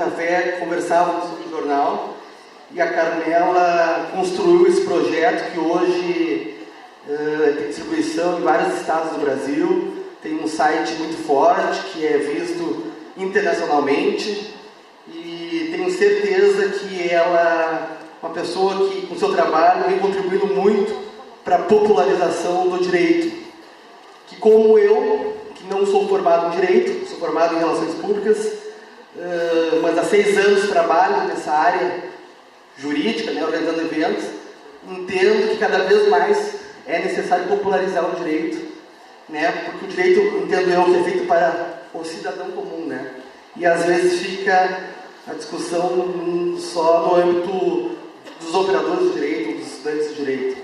café, conversávamos sobre o jornal, e a Carmela construiu esse projeto que hoje tem distribuição em vários estados do Brasil, tem um site muito forte, que é visto internacionalmente, e tenho certeza que ela é uma pessoa que, com seu trabalho, vem contribuindo muito para a popularização do direito. Que, como eu, que não sou formado em direito, sou formado em relações públicas, mas há 6 anos trabalho nessa área jurídica, né, organizando eventos, entendo que cada vez mais é necessário popularizar o direito, né, porque o direito, entendo eu, que é feito para o cidadão comum, né, e às vezes fica a discussão só no âmbito dos operadores do direito, dos estudantes de direito.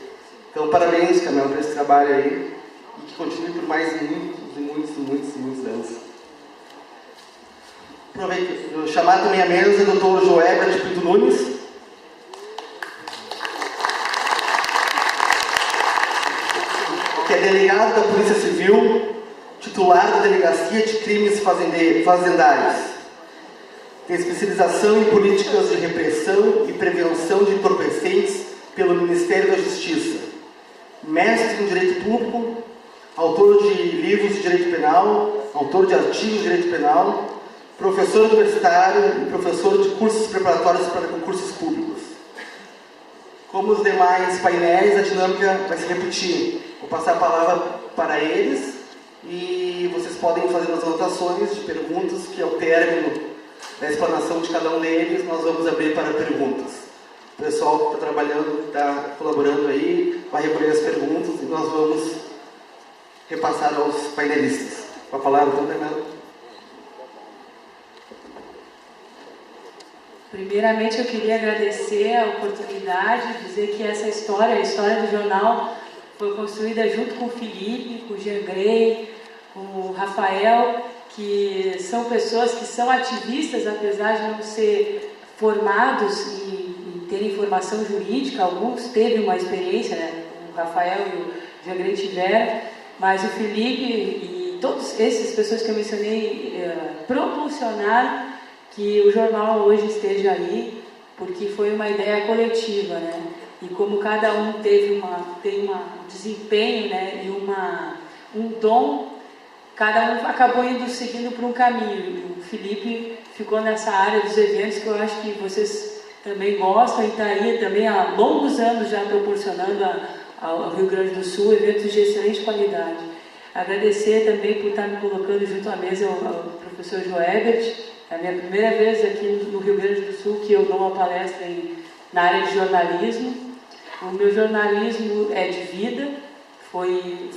Então, parabéns, Carmela, por esse trabalho aí, e que continue por mais muitos anos. Aproveito, vou chamar também a mesa o Dr. Joébert Pinto Nunes, que é delegado da Polícia Civil, titular da Delegacia de Crimes Fazendários. Tem especialização em políticas de repressão e prevenção de entorpecentes pelo Ministério da Justiça. Mestre em Direito Público, autor de livros de Direito Penal, autor de artigos de Direito Penal, professor universitário e professor de cursos preparatórios para concursos públicos. Como os demais painéis, a dinâmica vai se repetir. Vou passar a palavra para eles e vocês podem fazer as anotações de perguntas que, ao término da explanação de cada um deles, nós vamos abrir para perguntas. O pessoal que está trabalhando, que está colaborando aí, vai recolher as perguntas e nós vamos repassar aos painelistas. Com a palavra, então, Carmela. Primeiramente, eu queria agradecer a oportunidade, dizer que essa história, a história do jornal, foi construída junto com o Felipe, com o Jean Grey, com o Rafael, que são pessoas que são ativistas, apesar de não ser formados em terem formação jurídica. Alguns teve uma experiência, né? O Rafael e o Jean Grey tiveram, mas o Felipe e todas essas pessoas que eu mencionei propulsionaram que o jornal hoje esteja aí, porque foi uma ideia coletiva, né? E como cada um tem um desempenho, né, e um dom, cada um acabou seguindo por um caminho. E o Felipe ficou nessa área dos eventos, que eu acho que vocês também gostam, e está aí também há longos anos já proporcionando ao Rio Grande do Sul eventos de excelente qualidade. Agradecer também por estar me colocando junto à mesa ao professor Joébert. É a minha primeira vez aqui no Rio Grande do Sul que eu dou uma palestra na área de jornalismo. O meu jornalismo é de vida, foi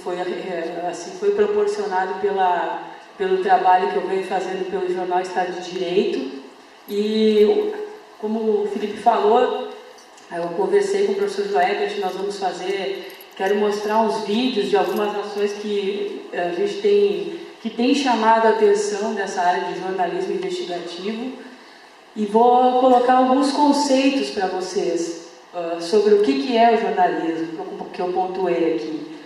proporcionado pelo trabalho que eu venho fazendo pelo Jornal Estado de Direito. E, como o Felipe falou, eu conversei com o professor Joébert, nós vamos quero mostrar uns vídeos de algumas ações que a gente tem chamado a atenção dessa área de jornalismo investigativo, e vou colocar alguns conceitos para vocês sobre o que é o jornalismo, que eu pontuei aqui.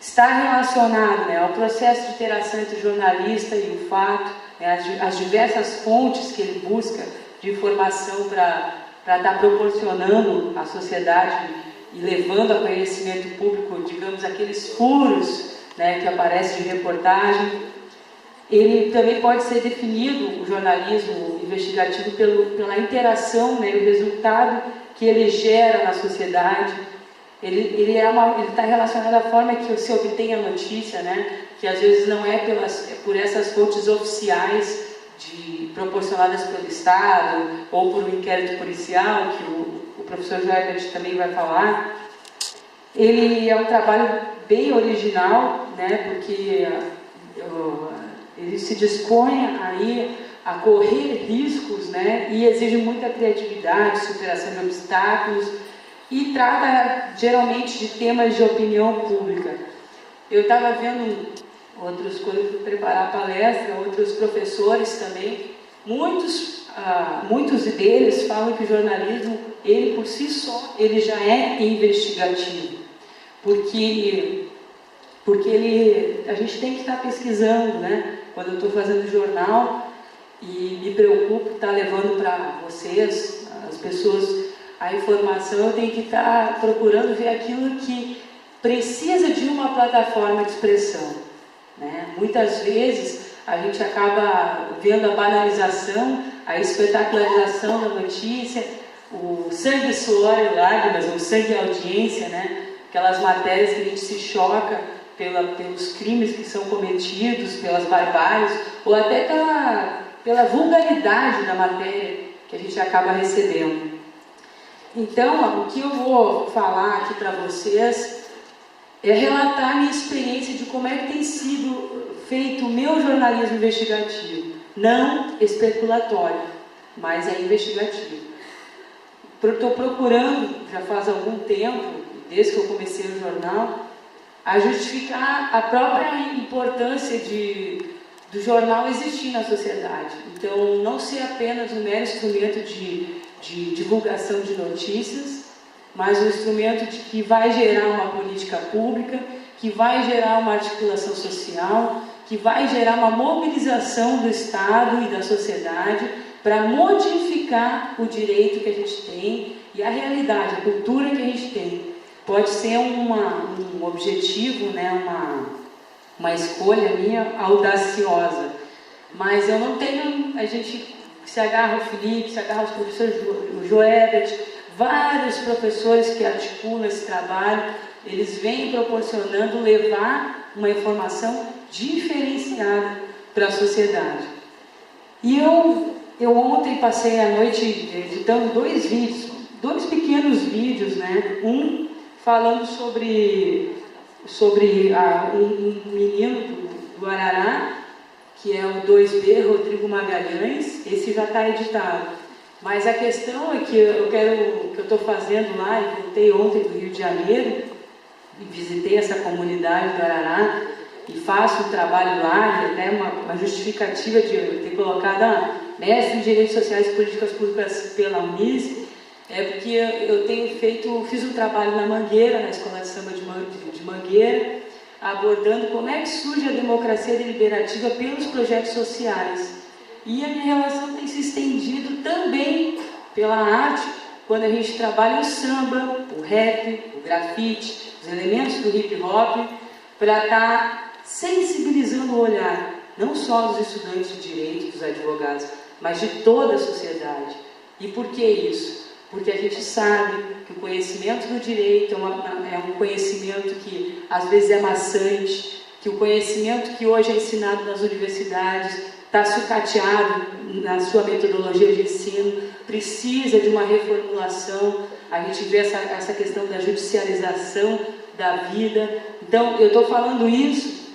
Está relacionado, né, ao processo de interação entre o jornalista e o fato, né, as diversas fontes que ele busca de informação para estar proporcionando à sociedade e levando a conhecimento público, digamos, aqueles furos, né, que aparecem de reportagem. Ele também pode ser definido, o jornalismo investigativo, pela interação, né, o resultado que ele gera na sociedade. Ele está relacionado à forma que se obtém a notícia, né, que às vezes não é por essas fontes oficiais proporcionadas pelo Estado ou por um inquérito policial, que o professor Joébert também vai falar. Ele é um trabalho bem original, né, porque ele se dispõe aí a correr riscos, né, e exige muita criatividade, superação de obstáculos, e trata geralmente de temas de opinião pública. Eu estava vendo quando eu fui preparar a palestra, outros professores também, muitos deles falam que o jornalismo, ele por si só, ele já é investigativo, porque a gente tem que estar pesquisando, né? Quando eu estou fazendo jornal, e me preocupo estar levando para vocês, as pessoas, a informação. Eu tenho que estar procurando ver aquilo que precisa de uma plataforma de expressão, né? Muitas vezes a gente acaba vendo a banalização, a espetacularização da notícia, o sangue, suor e lágrimas, o sangue e audiência, né? Aquelas matérias que a gente se choca pelos crimes que são cometidos, pelas barbáries, ou até pela vulgaridade da matéria que a gente acaba recebendo. Então, o que eu vou falar aqui para vocês é relatar a minha experiência de como é que tem sido feito o meu jornalismo investigativo. Não especulatório, mas é investigativo. Estou procurando, já faz algum tempo, desde que eu comecei o jornal, a justificar a própria importância do jornal existir na sociedade. Então, não ser apenas um mero instrumento de divulgação de notícias, mas um instrumento que vai gerar uma política pública, que vai gerar uma articulação social, que vai gerar uma mobilização do Estado e da sociedade para modificar o direito que a gente tem e a realidade, a cultura que a gente tem. Pode ser um objetivo, né, uma escolha minha audaciosa, mas eu não tenho, a gente se agarra o Felipe, se agarra os professores, o Joebert, vários professores que articulam esse trabalho, eles vêm proporcionando levar uma informação diferenciada para a sociedade. E eu ontem passei a noite editando dois pequenos vídeos, né? Um falando sobre um menino do Arará, que é o 2B, Rodrigo Magalhães. Esse já está editado. Mas a questão é que eu estou fazendo lá, e voltei ontem do Rio de Janeiro, e visitei essa comunidade do Arará, e faço um trabalho lá, e até uma justificativa de ter colocado a mestre em Direitos Sociais e Políticas Públicas pela Unisc, é porque eu fiz um trabalho na Mangueira, na Escola de Samba de Mangueira, abordando como é que surge a democracia deliberativa pelos projetos sociais. E a minha relação tem se estendido também pela arte, quando a gente trabalha o samba, o rap, o grafite, os elementos do hip hop, para estar sensibilizando o olhar, não só dos estudantes de direito, dos advogados, mas de toda a sociedade. E por que isso? Porque a gente sabe que o conhecimento do direito é um conhecimento que às vezes é maçante, que o conhecimento que hoje é ensinado nas universidades está sucateado na sua metodologia de ensino, precisa de uma reformulação. A gente vê essa questão da judicialização da vida. Então, eu estou falando isso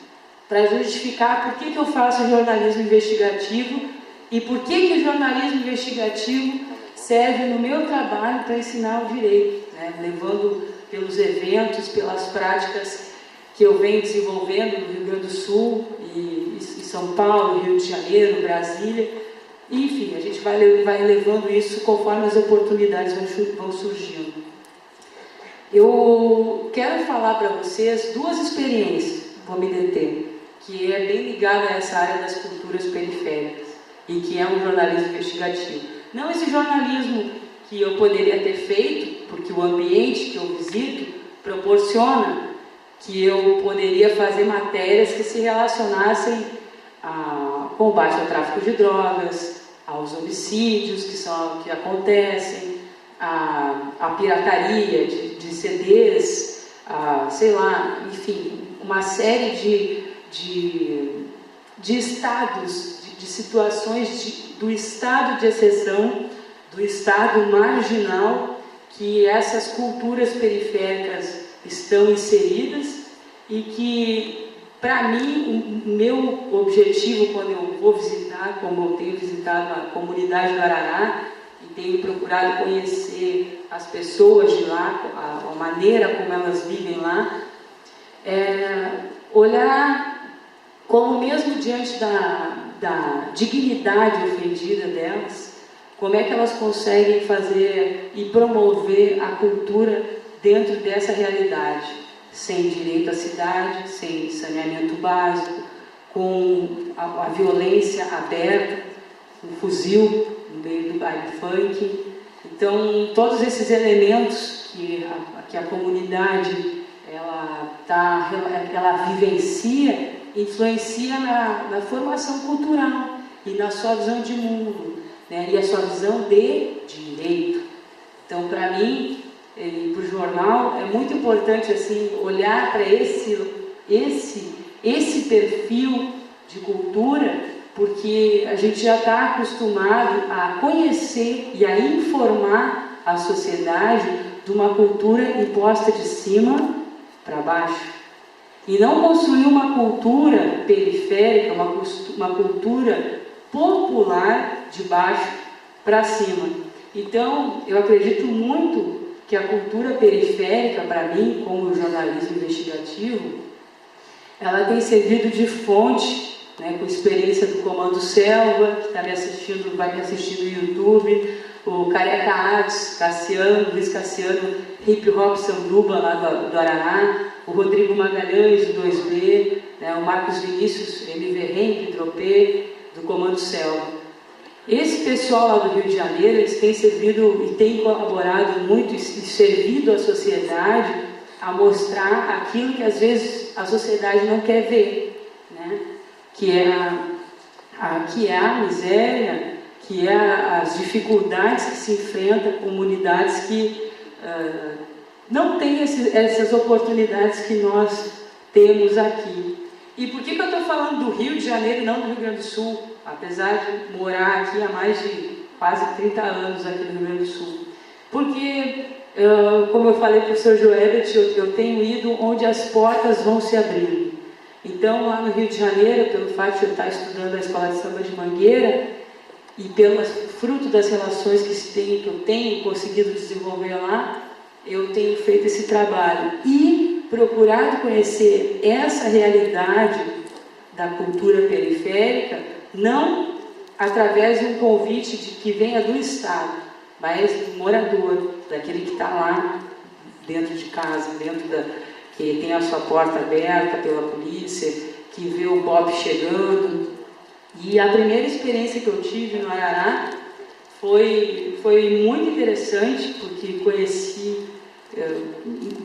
para justificar por que eu faço jornalismo investigativo e por que o jornalismo investigativo serve no meu trabalho para ensinar o direito, né? Levando pelos eventos, pelas práticas que eu venho desenvolvendo no Rio Grande do Sul, e São Paulo, Rio de Janeiro, Brasília. Enfim, a gente vai levando isso conforme as oportunidades vão surgindo. Eu quero falar para vocês duas experiências, vou me deter, que é bem ligada a essa área das culturas periféricas e que é um jornalismo investigativo. Não esse jornalismo que eu poderia ter feito, porque o ambiente que eu visito proporciona que eu poderia fazer matérias que se relacionassem ao combate ao tráfico de drogas, aos homicídios que acontecem, a pirataria de CDs, sei lá, enfim, uma série de estados, de situações do estado de exceção, do estado marginal que essas culturas periféricas estão inseridas e que, para mim, o meu objetivo quando eu vou visitar, como eu tenho visitado a comunidade do Arará e tenho procurado conhecer as pessoas de lá, a maneira como elas vivem lá, é olhar como mesmo diante da dignidade ofendida delas, como é que elas conseguem fazer e promover a cultura dentro dessa realidade, sem direito à cidade, sem saneamento básico, com a violência aberta. um fuzil no meio do baile funk. Então, todos esses elementos que a comunidade ela vivencia, influencia na formação cultural e na sua visão de mundo, né? E a sua visão de direito. Então, para mim, e para o jornal, é muito importante assim, olhar para esse perfil de cultura, porque a gente já está acostumado a conhecer e a informar a sociedade de uma cultura imposta de cima para baixo. E não construir uma cultura periférica, uma cultura popular de baixo para cima. Então, eu acredito muito que a cultura periférica, para mim, como jornalismo investigativo, ela tem servido de fonte, né, com experiência do Comando Selva, que está me assistindo, vai me assistir no YouTube, o Careca Arts, Cassiano, Luiz Cassiano, Hip Hop Sanduba, lá do Araná, o Rodrigo Magalhães, do 2B, né, o Marcos Vinícius, MV Henrique, Tropê, do Comando Selva. Esse pessoal lá do Rio de Janeiro, eles têm servido e têm colaborado muito e servido à sociedade a mostrar aquilo que às vezes a sociedade não quer ver, né? Que é a miséria, que é as dificuldades que se enfrentam comunidades que não têm essas oportunidades que nós temos aqui. E por que eu estou falando do Rio de Janeiro e não do Rio Grande do Sul? Apesar de morar aqui há mais de quase 30 anos aqui no Rio Grande do Sul. Porque, como eu falei para o Sr. Joebert, eu tenho ido onde as portas vão se abrindo. Então, lá no Rio de Janeiro, pelo fato de eu estar estudando a Escola de Samba de Mangueira, e pelo fruto das relações que eu tenho conseguido desenvolver lá, eu tenho feito esse trabalho. E procurado conhecer essa realidade da cultura periférica, não através de um convite que venha do Estado, mas do morador, daquele que está lá dentro de casa, que tem a sua porta aberta pela polícia, que vê o BOP chegando. E a primeira experiência que eu tive no Arará foi muito interessante, porque conheci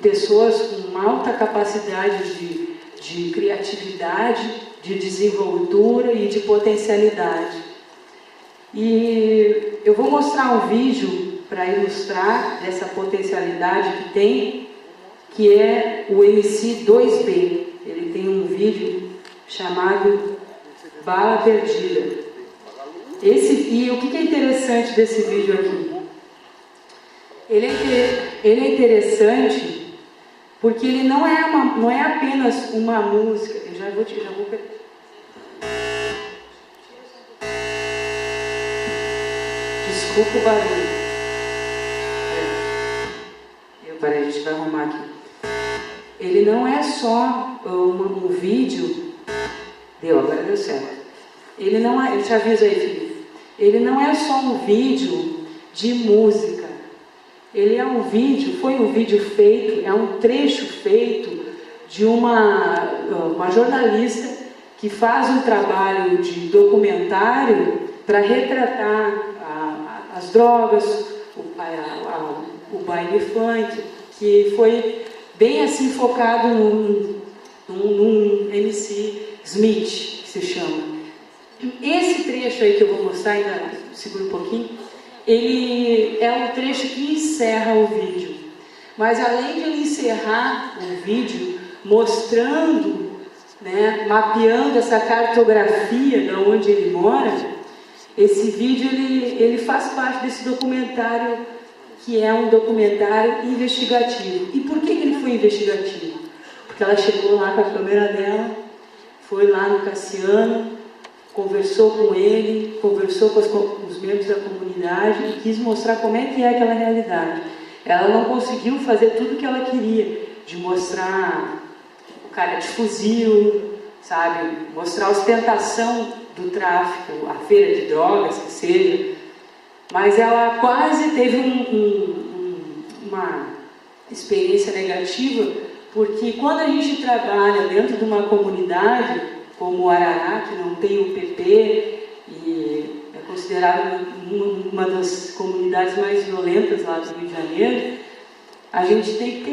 pessoas com uma alta capacidade de criatividade, de desenvoltura e de potencialidade. E eu vou mostrar um vídeo para ilustrar essa potencialidade que tem, que é o MC 2B. Ele tem um vídeo chamado Bala Perdida. E o que é interessante desse vídeo aqui? Ele é interessante porque ele não é apenas uma música. Eu já vou desculpa o barulho. Peraí, a gente vai arrumar aqui. Ele não é só um vídeo. Agora deu certo. Eu te aviso aí, Felipe. Ele não é só um vídeo de música. Foi um vídeo feito, é um trecho feito de uma jornalista que faz um trabalho de documentário para retratar as drogas, o baile funk, que foi bem assim focado num MC Smith, que se chama. Esse trecho aí que eu vou mostrar, ainda segura um pouquinho, ele é um trecho que encerra o vídeo. Mas além de ele encerrar o vídeo, mostrando, né, mapeando essa cartografia de onde ele mora, esse vídeo ele faz parte desse documentário, que é um documentário investigativo. E por que ele foi investigativo? Porque ela chegou lá com a câmera dela, foi lá no Cassiano, conversou com ele, conversou com os membros da comunidade e quis mostrar como é que é aquela realidade. Ela não conseguiu fazer tudo o que ela queria, de mostrar o cara de fuzil, sabe? Mostrar a ostentação do tráfico, a feira de drogas, que seja. Mas ela quase teve uma experiência negativa, porque quando a gente trabalha dentro de uma comunidade, como o Arará, que não tem o PP, e é considerada uma das comunidades mais violentas lá do Rio de Janeiro, a gente tem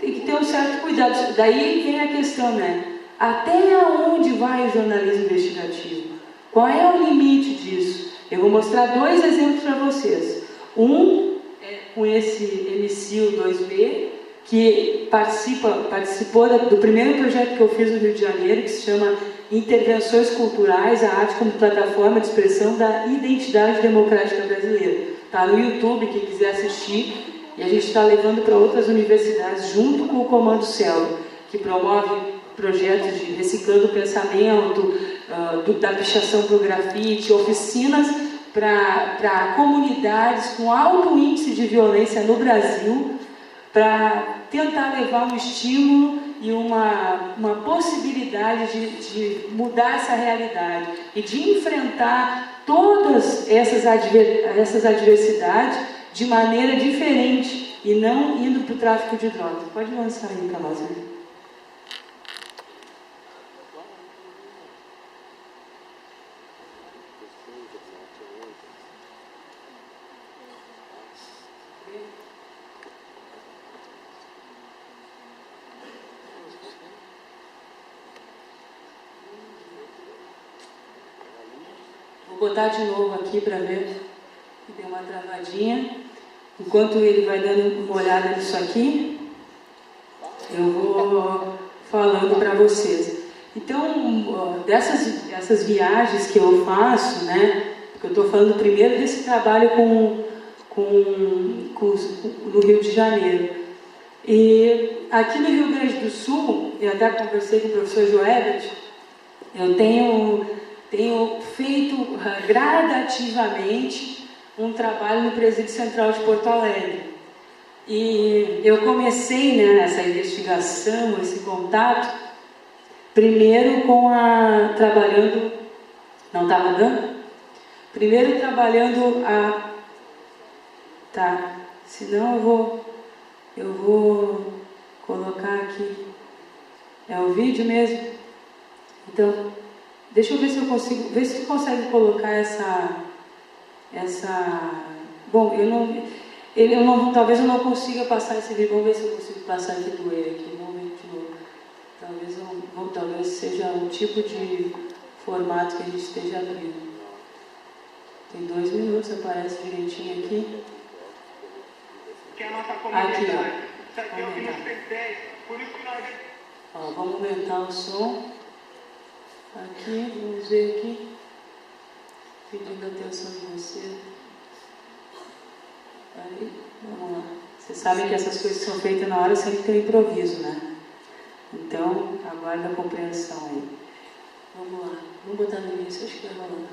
que ter um certo cuidado. Daí vem a questão, né? Até onde vai o jornalismo investigativo? Qual é o limite disso? Eu vou mostrar 2 exemplos para vocês. Um é com esse MCIL 2B, que participou do primeiro projeto que eu fiz no Rio de Janeiro, que se chama Intervenções Culturais, a arte como plataforma de expressão da identidade democrática brasileira. Está no YouTube, quem quiser assistir, e a gente está levando para outras universidades, junto com o Comando Célula, que promove projetos de reciclando o pensamento, da pichação para o grafite, oficinas para comunidades com alto índice de violência no Brasil, para tentar levar um estímulo e uma possibilidade de mudar essa realidade e de enfrentar todas essas adversidades de maneira diferente e não indo para o tráfico de drogas. Pode lançar aí para nós, né? Vou botar de novo aqui para ver que deu uma travadinha. Enquanto ele vai dando uma olhada nisso aqui, eu vou falando para vocês. Então, dessas viagens que eu faço, né? Porque eu estou falando primeiro desse trabalho no Rio de Janeiro. E aqui no Rio Grande do Sul, eu até conversei com o professor Joebert, eu tenho feito gradativamente um trabalho no Presídio Central de Porto Alegre. E eu comecei, né, essa investigação, esse contato, primeiro trabalhando... Não está rodando? Primeiro trabalhando Tá, senão eu vou colocar aqui. É o vídeo mesmo? Então, deixa eu ver se eu consigo... Ver se você consegue colocar essa... Bom, talvez eu não consiga passar esse vídeo. Vamos ver se eu consigo passar aqui do E aqui. Vamos ver de novo. Talvez seja um tipo de formato que a gente esteja abrindo. Tem 2 minutos, aparece direitinho aqui. Que é a nossa comunidade. Aqui, ó. Isso aqui é o que nos pertence. Por isso que nós... Ó, vamos aumentar o som. Aqui, vamos ver aqui. Pedindo a atenção de você. Aí, vamos lá. Vocês sabem que essas coisas são feitas na hora, sempre tem improviso, né? Então, aguarda a compreensão aí. Vamos lá. Vamos botar no início, acho que vai rolando.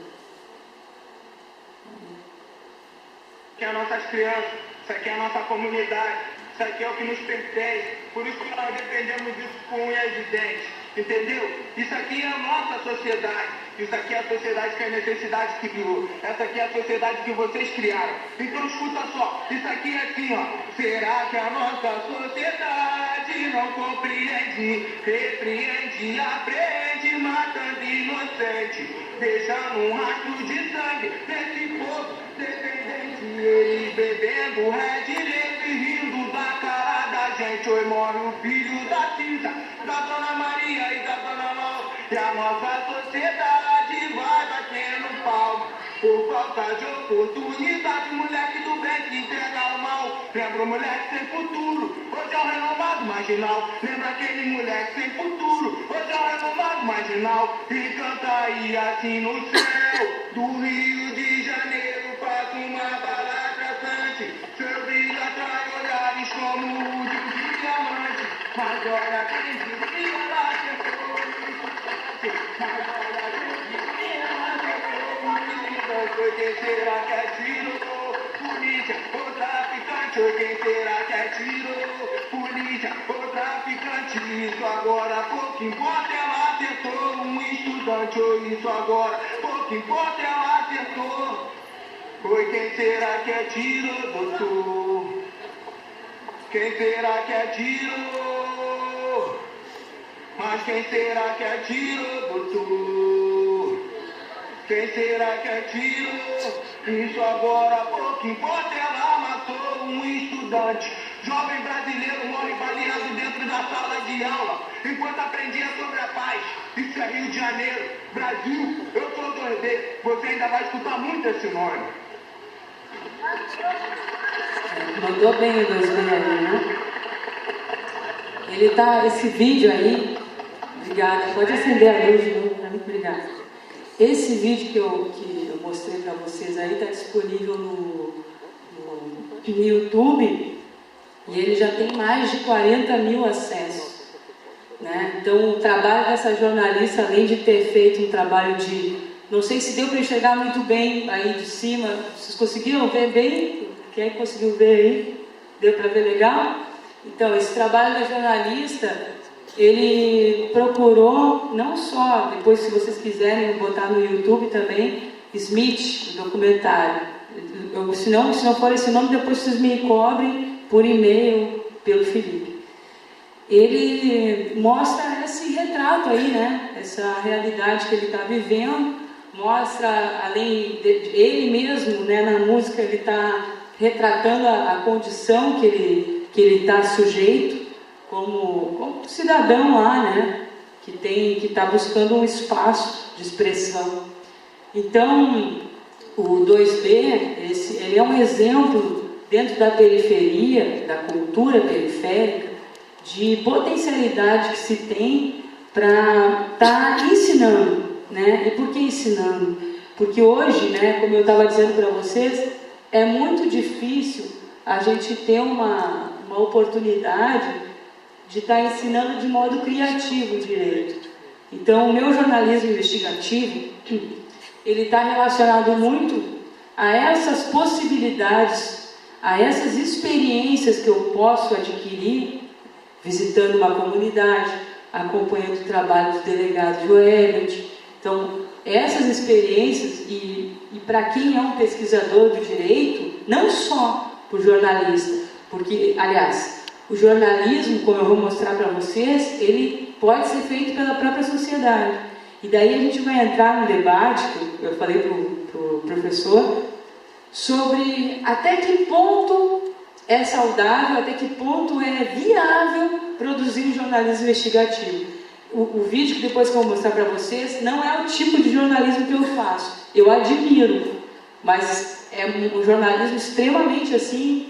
Que é as nossas crianças, isso aqui é a nossa comunidade, isso aqui é o que nos pertence. Por isso que nós defendemos isso com unhas e dentes. Entendeu? Isso aqui é a nossa sociedade. Isso aqui é a sociedade que a necessidade criou. Essa aqui é a sociedade que vocês criaram. Então escuta só. Isso aqui é assim, ó. Será que a nossa sociedade não compreende, repreende, aprende, matando inocente, deixando um rastro de sangue desse povo dependente. Eles bebendo Red Leite e rindo da cara da gente. Oi, morre o filho da Cisa, da Dona Maria e da Dona Laura. E a nossa sociedade vai batendo palma por falta de oportunidade. Moleque do bem que entrega o mal. Lembra o moleque sem futuro, hoje é o renomado marginal. Lembra aquele moleque sem futuro, hoje é o renomado marginal. E canta aí assim no céu do Rio de Janeiro. Faz uma balada traçante, seu brilho atrai olhares como o de um diamante. Agora quem diz que ela acertou, agora quem diz que ela acertou. Então foi quem será que atirou? Polícia ou traficante? Ou quem será que atirou? Polícia ou traficante? Isso agora pouco importa, ela acertou. Um estudante ou isso agora pouco importa, ela acertou. Foi quem será que atirou, doutor? Quem será que atirou? Mas quem será que atirou, doutor? Quem será que atirou? Isso agora pouco importa, ela matou um estudante. Jovem brasileiro morre baleado dentro da sala de aula, enquanto aprendia sobre a paz. Isso é Rio de Janeiro. Brasil, eu sou 2D. Você ainda vai escutar muito esse nome. Mandou bem o 2B aí, né? Ele tá, esse vídeo aí, obrigada, pode acender a luz de novo para mim, obrigada. Esse vídeo que eu mostrei para vocês aí está disponível no YouTube e ele já tem mais de 40 mil acessos, né? Então o trabalho dessa jornalista, além de ter feito um trabalho de, não sei se deu para enxergar muito bem aí de cima, vocês conseguiram ver bem? Quem conseguiu ver aí? Deu para ver legal? Então esse trabalho da jornalista, ele procurou, não só, depois se vocês quiserem botar no YouTube também, Smith, o documentário. Se não for esse nome, depois vocês me cobrem por e-mail, pelo Felipe. Ele mostra esse retrato aí, né? Essa realidade que ele está vivendo, mostra, além de ele mesmo, né, na música, ele está retratando a condição que ele está sujeito, como cidadão lá, né, que está buscando um espaço de expressão. Então, o 2B, ele é um exemplo dentro da periferia, da cultura periférica, de potencialidade que se tem para estar ensinando, né? E por que ensinando? Porque hoje, né, como eu estava dizendo para vocês, é muito difícil a gente ter uma oportunidade de estar ensinando de modo criativo o direito. Então, o meu jornalismo investigativo, ele está relacionado muito a essas possibilidades, a essas experiências que eu posso adquirir visitando uma comunidade, acompanhando o trabalho do delegado Joelbert. Então, essas experiências, e para quem é um pesquisador do direito, não só para o jornalista, porque, aliás, o jornalismo, como eu vou mostrar para vocês, ele pode ser feito pela própria sociedade. E daí a gente vai entrar no debate, que eu falei para o professor, sobre até que ponto é saudável, até que ponto é viável produzir um jornalismo investigativo. O vídeo que depois que eu vou mostrar para vocês não é o tipo de jornalismo que eu faço. Eu admiro, mas é um jornalismo extremamente assim.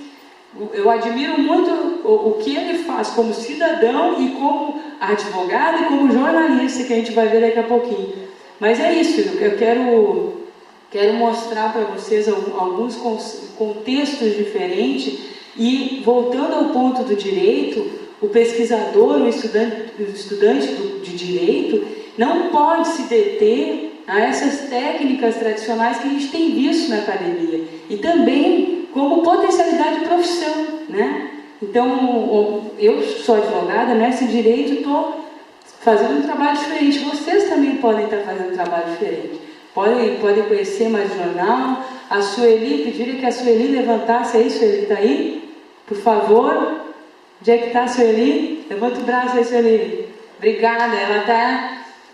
Eu admiro muito o que ele faz como cidadão e como advogado e como jornalista, que a gente vai ver daqui a pouquinho. Mas é isso, eu quero mostrar para vocês alguns contextos diferentes e, voltando ao ponto do direito, o pesquisador, o estudante de direito, não pode se deter a essas técnicas tradicionais que a gente tem visto na academia. E também como potencialidade de profissão, né? Então, eu sou advogada, mestre em direito, estou fazendo um trabalho diferente. Vocês também podem estar fazendo um trabalho diferente. Podem conhecer mais o jornal. A Sueli, pediria que a Sueli levantasse aí. Sueli, está aí? Por favor. Onde é que está a Sueli? Levanta o braço aí, Sueli. Obrigada.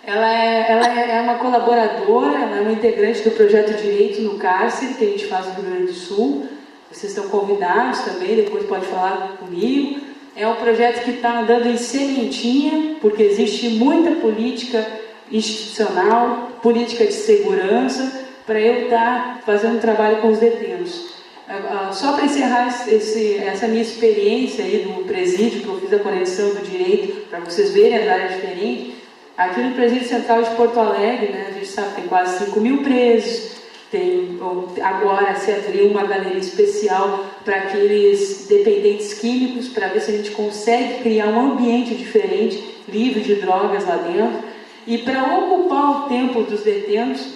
Ela é uma colaboradora, ela é uma integrante do projeto Direito no Cárcere, que a gente faz no Rio Grande do Sul. Vocês estão convidados também, depois pode falar comigo. É um projeto que está andando em sementinha, porque existe muita política institucional, política de segurança, para eu estar fazendo um trabalho com os detentos. Só para encerrar essa minha experiência aí do presídio, que eu fiz a conexão do direito, para vocês verem as áreas diferentes. Aqui no Presídio Central de Porto Alegre, né, a gente sabe que tem quase 5 mil presos. Agora se abriu uma galeria especial para aqueles dependentes químicos, para ver se a gente consegue criar um ambiente diferente, livre de drogas lá dentro. E para ocupar o tempo dos detentos,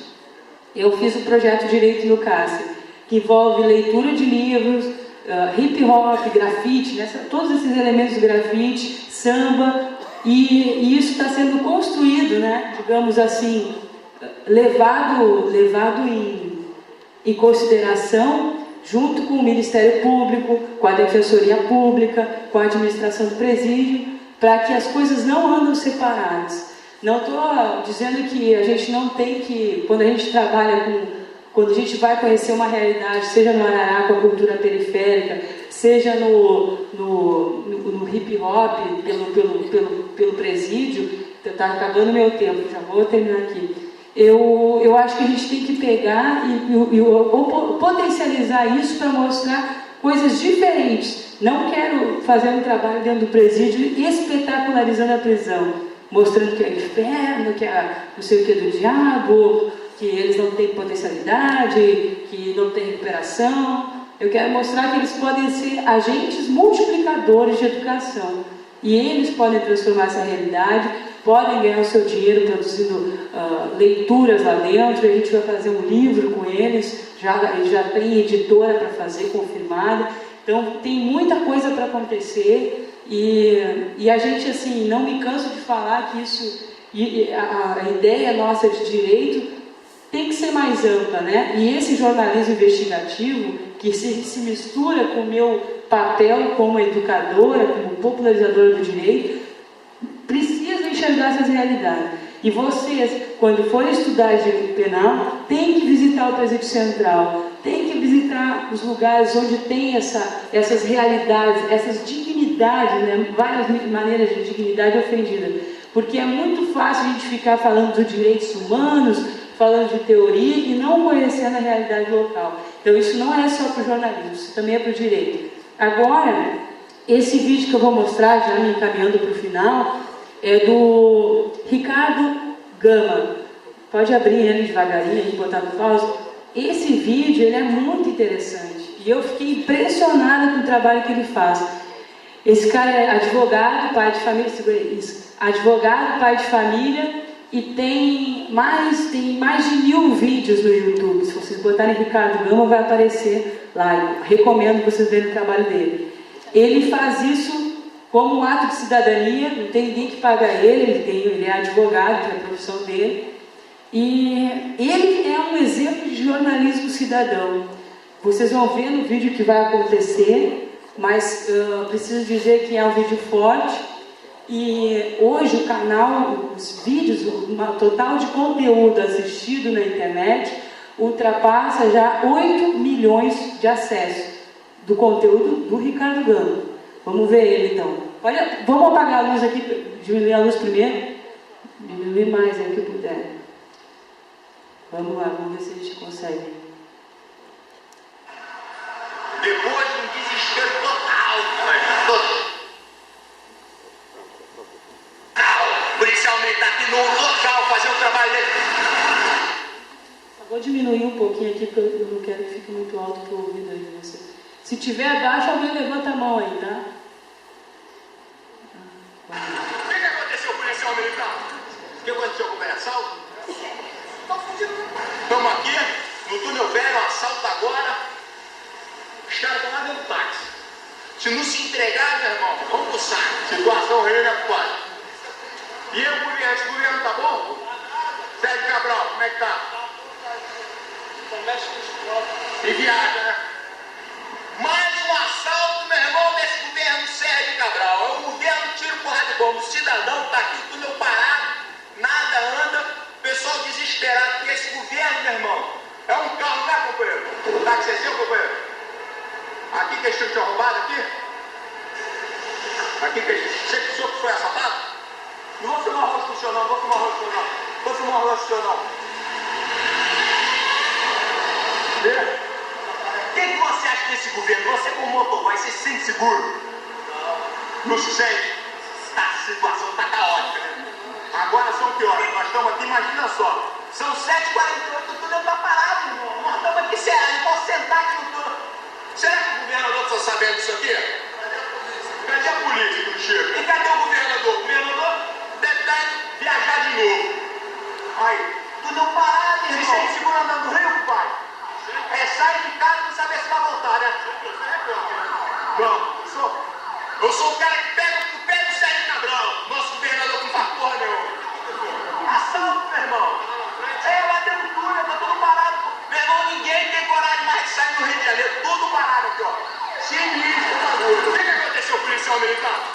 eu fiz o projeto Direito no Cárcere, que envolve leitura de livros, hip hop, grafite, né, todos esses elementos de grafite, samba, e isso está sendo construído, né, digamos assim, levado em consideração junto com o Ministério Público, com a Defensoria Pública, com a administração do presídio, para que as coisas não andem separadas. Não estou dizendo que a gente não tem que, quando a gente trabalha quando a gente vai conhecer uma realidade, seja no Arará com a cultura periférica, seja no hip hop, pelo presídio, está acabando meu tempo, já vou terminar aqui. Eu acho que a gente tem que pegar e potencializar isso para mostrar coisas diferentes. Não quero fazer um trabalho dentro do presídio espetacularizando a prisão, mostrando que é inferno, que é não sei o que do diabo, que eles não têm potencialidade, que não tem recuperação. Eu quero mostrar que eles podem ser agentes multiplicadores de educação. E eles podem transformar essa realidade, podem ganhar o seu dinheiro produzindo leituras lá dentro. A gente vai fazer um livro com eles, já tem editora para fazer, confirmada. Então, tem muita coisa para acontecer. E a gente, assim, não me canso de falar que isso, a ideia nossa de direito tem que ser mais ampla, né? E esse jornalismo investigativo, que se mistura com o meu papel como educadora, como popularizadora do direito, precisa enxergar essas realidades. E vocês, quando forem estudar direito penal, tem que visitar o Presídio Central, tem que visitar os lugares onde tem essas realidades, essas dignidades, né? Várias maneiras de dignidade ofendida. Porque é muito fácil a gente ficar falando dos direitos humanos, falando de teoria e não conhecendo a realidade local. Então isso não é só para o jornalismo, isso também é para o direito. Agora, esse vídeo que eu vou mostrar, já me encaminhando para o final, é do Ricardo Gama. Pode abrir ele devagarinho e botar no pause. Esse vídeo ele é muito interessante e eu fiquei impressionada com o trabalho que ele faz. Esse cara é advogado, pai de família, segura isso, advogado, pai de família, e tem mais de 1000 vídeos no YouTube. Se vocês botarem Ricardo Gama, vai aparecer lá. Eu recomendo vocês verem o trabalho dele. Ele faz isso como um ato de cidadania, não tem ninguém que paga ele é advogado, que é a profissão dele. E ele é um exemplo de jornalismo cidadão. Vocês vão ver no vídeo que vai acontecer, mas preciso dizer que é um vídeo forte. E hoje o canal, os vídeos, o total de conteúdo assistido na internet ultrapassa já 8 milhões de acessos do conteúdo do Ricardo Gama. Vamos ver ele então. Olha, vamos apagar a luz aqui, diminuir a luz primeiro. Diminuir mais aí que puder. Vamos lá, vamos ver se a gente consegue. Depois de um desespero total. O policial militar aqui no local fazer o trabalho dele. Vou diminuir um pouquinho aqui, porque eu não quero que fique muito alto para o ouvido aí de você. Se tiver abaixo, alguém levanta a mão aí, tá? O que aconteceu, policial militar? O que aconteceu com o assalto? Estamos aqui no túnel velho, assalto agora. Os caras estão lá dentro do táxi. Se não se entregar, meu irmão, vamos pro saco. Situação reina quase. E esse governo tá bom? Sérgio Cabral, como é que tá? E viaja, né? Mais um assalto, meu irmão, desse governo Sérgio Cabral. É um governo tiro porra de bomba. O cidadão tá aqui, tudo meu parado, nada anda, pessoal desesperado. Porque esse governo, meu irmão, é um carro, né, companheiro? O táxi é seu, companheiro? Aqui que eles tinham roubado aqui? Aqui que eles... Você que foi assaltado? Não vou filmar o rosto do senhor não, vou filmar o rosto do senhor não. Vou filmar o rosto do senhor não. O que você acha desse governo? Você como motoboy, você se sente seguro? Não se sente? A situação está caótica, né? Agora são que horas? Nós estamos aqui, imagina só. São 7h48, o túnel está parado, irmão. Nós estamos aqui, sério, não posso sentar aqui no túnel. Será que o governador está sabendo disso aqui? Cadê a polícia que não chega? E cadê o governador? O governador deve estar indo viajar de novo. Aí, túnel parado, irmão. Se sente seguro andando no rio, pai? É, sai de casa e não saber se vai voltar, né? Não, eu sou o cara que pega o pé do Sérgio Cabral, nosso governador que não faz porra nenhuma. Assalto, meu irmão. Lá dentro do túnel, tá tudo parado. Meu irmão, ninguém tem coragem mais de sair do Rio de Janeiro. Tudo parado aqui, ó. Sinistro, bagulho. O que aconteceu, policial militar?